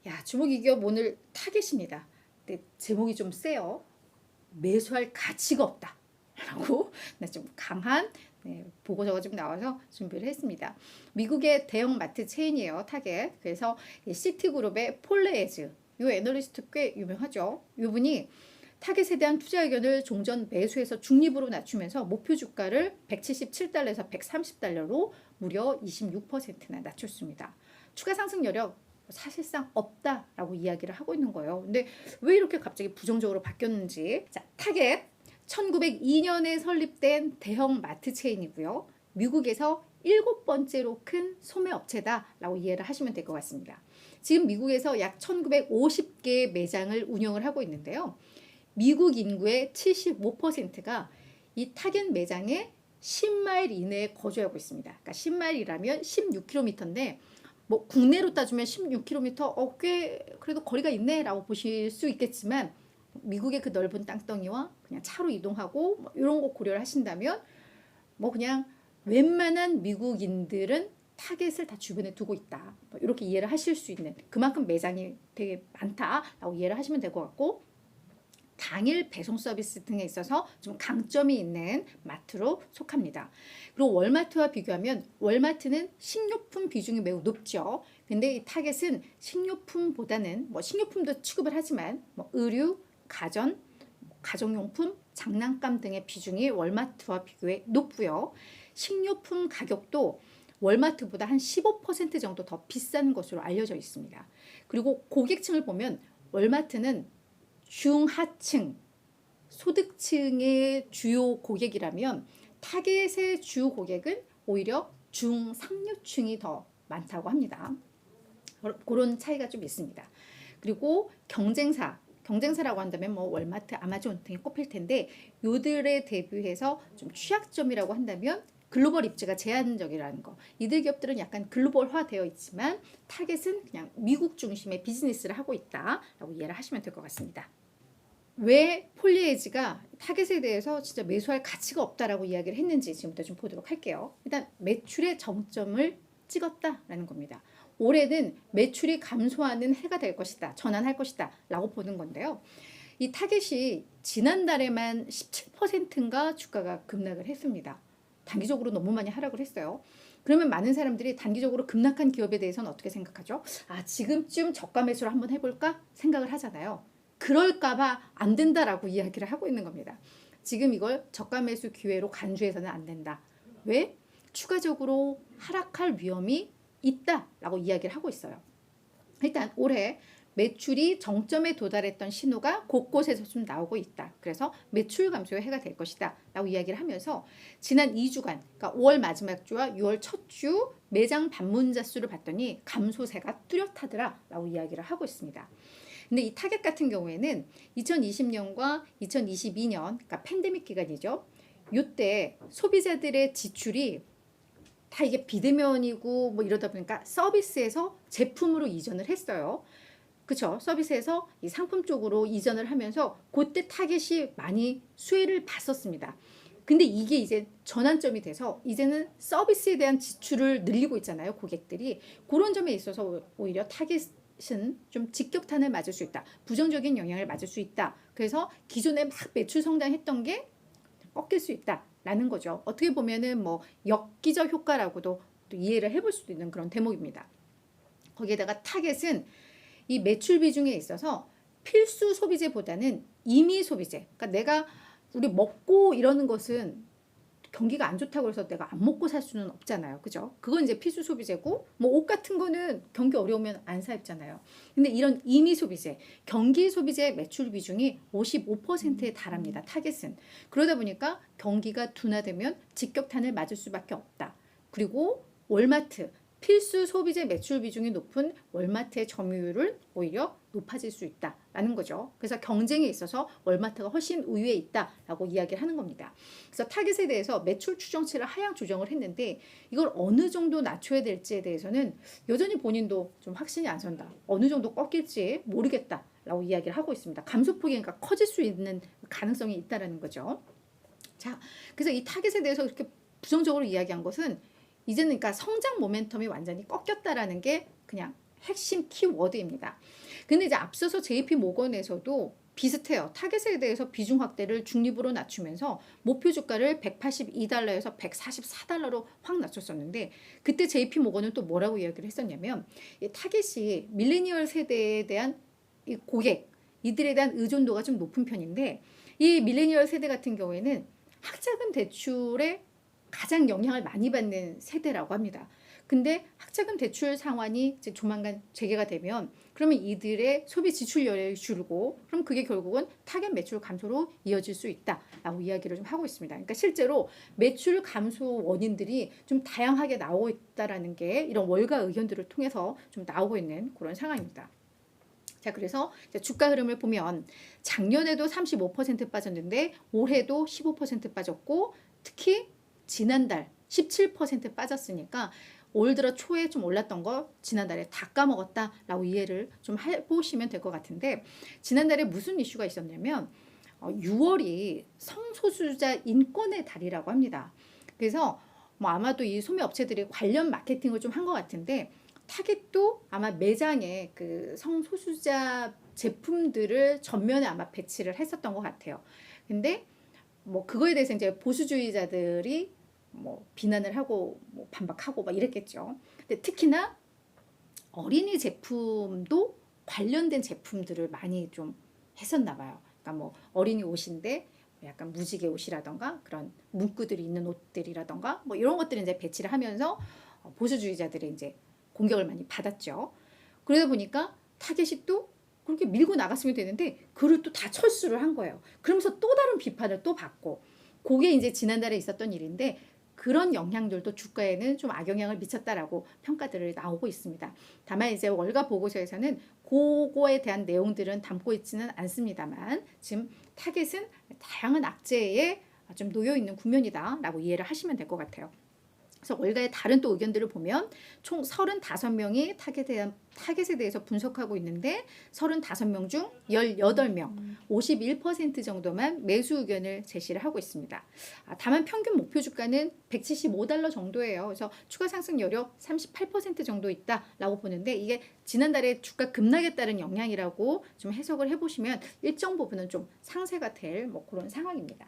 야, 주목이기업 오늘 타겟입니다. 근데 제목이 좀 세요. 매수할 가치가 없다. 라고 좀 강한 보고서가 좀 나와서 준비를 했습니다. 미국의 대형 마트 체인이에요. 타겟. 그래서 시티그룹의 폴레에즈. 이 애널리스트 꽤 유명하죠. 이분이 타겟에 대한 투자 의견을 종전 매수해서 중립으로 낮추면서 목표 주가를 177달러에서 130달러로 무려 26%나 낮췄습니다. 추가 상승 여력 사실상 없다라고 이야기를 하고 있는 거예요. 근데 왜 이렇게 갑자기 부정적으로 바뀌었는지. 자, 타겟 1902년에 설립된 대형 마트 체인이고요. 미국에서 7번째로 큰 소매업체다라고 이해를 하시면 될 것 같습니다. 지금 미국에서 약 1950개의 매장을 운영을 하고 있는데요. 미국 인구의 75%가 이 타겟 매장에 10마일 이내에 거주하고 있습니다. 그러니까 10마일이라면 16km인데 뭐 국내로 따지면 16km 꽤 그래도 거리가 있네 라고 보실 수 있겠지만 미국의 그 넓은 땅덩이와 그냥 차로 이동하고 뭐 이런 거 고려를 하신다면 뭐 그냥 웬만한 미국인들은 타겟을 다 주변에 두고 있다. 뭐 이렇게 이해를 하실 수 있는 그만큼 매장이 되게 많다라고 이해를 하시면 될 것 같고 당일 배송 서비스 등에 있어서 좀 강점이 있는 마트로 속합니다. 그리고 월마트와 비교하면 월마트는 식료품 비중이 매우 높죠. 근데 이 타겟은 식료품보다는 뭐 식료품도 취급을 하지만 뭐 의류, 가전, 가정용품, 장난감 등의 비중이 월마트와 비교해 높고요. 식료품 가격도 월마트보다 한 15% 정도 더 비싼 것으로 알려져 있습니다. 그리고 고객층을 보면 월마트는 중하층, 소득층의 주요 고객이라면 타겟의 주 고객은 오히려 중상류층이 더 많다고 합니다. 그런 차이가 좀 있습니다. 그리고 경쟁사라고 한다면 뭐 월마트, 아마존 등이 꼽힐 텐데 요들에 대비해서 좀 취약점이라고 한다면 글로벌 입지가 제한적이라는 거. 이들 기업들은 약간 글로벌화 되어 있지만 타겟은 그냥 미국 중심의 비즈니스를 하고 있다라고 이해를 하시면 될 것 같습니다. 왜 폴리에즈가 타겟에 대해서 진짜 매수할 가치가 없다라고 이야기를 했는지 지금부터 좀 보도록 할게요. 일단 매출의 정점을 찍었다라는 겁니다. 올해는 매출이 감소하는 해가 될 것이다. 전환할 것이다. 라고 보는 건데요. 이 타겟이 지난달에만 17%인가 주가가 급락을 했습니다. 단기적으로 너무 많이 하락을 했어요. 그러면 많은 사람들이 단기적으로 급락한 기업에 대해서는 어떻게 생각하죠? 아, 지금쯤 저가 매수를 한번 해볼까? 생각을 하잖아요. 그럴까봐 안 된다라고 이야기를 하고 있는 겁니다. 지금 이걸 저가 매수 기회로 간주해서는 안 된다. 왜? 추가적으로 하락할 위험이 있다라고 이야기를 하고 있어요. 일단 올해 매출이 정점에 도달했던 신호가 곳곳에서 좀 나오고 있다. 그래서 매출 감소의 해가 될 것이다 라고 이야기를 하면서 지난 2주간 그러니까 5월 마지막 주와 6월 첫 주 매장 방문자 수를 봤더니 감소세가 뚜렷하더라 라고 이야기를 하고 있습니다. 근데 이 타겟 같은 경우에는 2020년과 2022년 그러니까 팬데믹 기간이죠. 이때 소비자들의 지출이 다 이게 비대면이고 뭐 이러다 보니까 서비스에서 제품으로 이전을 했어요. 그쵸? 서비스에서 이 상품 쪽으로 이전을 하면서 그때 타겟이 많이 수혜를 봤었습니다. 근데 이게 이제 전환점이 돼서 이제는 서비스에 대한 지출을 늘리고 있잖아요. 고객들이. 그런 점에 있어서 오히려 타겟은 좀 직격탄을 맞을 수 있다. 부정적인 영향을 맞을 수 있다. 그래서 기존에 막 매출 성장했던 게 꺾일 수 있다라는 거죠. 어떻게 보면은 뭐 엽기적 효과라고도 또 이해를 해볼 수도 있는 그런 대목입니다. 거기에다가 타겟은 이 매출 비중에 있어서 필수 소비재보다는 임의 소비재. 그러니까 내가 우리 먹고 이러는 것은 경기가 안 좋다고 해서 내가 안 먹고 살 수는 없잖아요. 그죠? 그건 이제 필수 소비재고 뭐 옷 같은 거는 경기 어려우면 안 사 입잖아요. 근데 이런 임의 소비재, 경기 소비재 매출 비중이 55%에 달합니다. 타겟은. 그러다 보니까 경기가 둔화되면 직격탄을 맞을 수밖에 없다. 그리고 월마트, 필수 소비재 매출 비중이 높은 월마트의 점유율은 오히려 높아질 수 있다라는 거죠. 그래서 경쟁에 있어서 월마트가 훨씬 우위에 있다라고 이야기를 하는 겁니다. 그래서 타겟에 대해서 매출 추정치를 하향 조정을 했는데 이걸 어느 정도 낮춰야 될지에 대해서는 여전히 본인도 좀 확신이 안 선다. 어느 정도 꺾일지 모르겠다라고 이야기를 하고 있습니다. 감소폭이 그러니까 커질 수 있는 가능성이 있다라는 거죠. 자, 그래서 이 타겟에 대해서 이렇게 부정적으로 이야기한 것은 이제는 그러니까 성장 모멘텀이 완전히 꺾였다라는 게 그냥 핵심 키워드입니다. 근데 이제 앞서서 JP 모건에서도 비슷해요. 타겟에 대해서 비중 확대를 중립으로 낮추면서 목표 주가를 182달러에서 144달러로 확 낮췄었는데, 그때 JP 모건은 또 뭐라고 이야기를 했었냐면, 이 타겟이 밀레니얼 세대에 대한 이 고객, 이들에 대한 의존도가 좀 높은 편인데, 이 밀레니얼 세대 같은 경우에는 학자금 대출에 가장 영향을 많이 받는 세대라고 합니다. 근데 학자금 대출 상환이 이제 조만간 재개가 되면, 그러면 이들의 소비 지출률이 줄고, 그럼 그게 결국은 타겟 매출 감소로 이어질 수 있다라고 이야기를 좀 하고 있습니다. 그러니까 실제로 매출 감소 원인들이 좀 다양하게 나오고 있다라는 게 이런 월가 의견들을 통해서 좀 나오고 있는 그런 상황입니다. 자, 그래서 주가 흐름을 보면 작년에도 35% 빠졌는데 올해도 15% 빠졌고, 특히 지난달 17% 빠졌으니까 올 들어 초에 좀 올랐던 거 지난달에 다 까먹었다라고 이해를 좀 해보시면 될 것 같은데, 지난달에 무슨 이슈가 있었냐면 6월이 성소수자 인권의 달이라고 합니다. 그래서 뭐 아마도 이 소매업체들이 관련 마케팅을 좀 한 것 같은데, 타겟도 아마 매장에 그 성소수자 제품들을 전면에 아마 배치를 했었던 것 같아요. 근데 뭐 그거에 대해서 이제 보수주의자들이 뭐 비난을 하고 뭐 반박하고 막 이랬겠죠. 근데 특히나 어린이 제품도 관련된 제품들을 많이 좀 했었나 봐요. 그러니까 뭐 어린이 옷인데 약간 무지개 옷이라던가 그런 문구들이 있는 옷들이라던가 뭐 이런 것들을 이제 배치를 하면서 보수주의자들이 이제 공격을 많이 받았죠. 그러다 보니까 타겟이 또 그렇게 밀고 나갔으면 되는데 그를 또 다 철수를 한 거예요. 그러면서 또 다른 비판을 또 받고, 그게 이제 지난달에 있었던 일인데, 그런 영향들도 주가에는 좀 악영향을 미쳤다라고 평가들이 나오고 있습니다. 다만 이제 월가 보고서에서는 그거에 대한 내용들은 담고 있지는 않습니다만, 지금 타겟은 다양한 악재에 좀 놓여 있는 국면이다라고 이해를 하시면 될 것 같아요. 그래서 월가의 다른 또 의견들을 보면 총 35명이 타겟에 대해서 분석하고 있는데, 35명 중 18명, 51% 정도만 매수 의견을 제시를 하고 있습니다. 다만 평균 목표 주가는 175달러 정도예요. 그래서 추가 상승 여력 38% 정도 있다라고 보는데, 이게 지난달에 주가 급락에 따른 영향이라고 좀 해석을 해보시면 일정 부분은 좀 상쇄가 될 뭐 그런 상황입니다.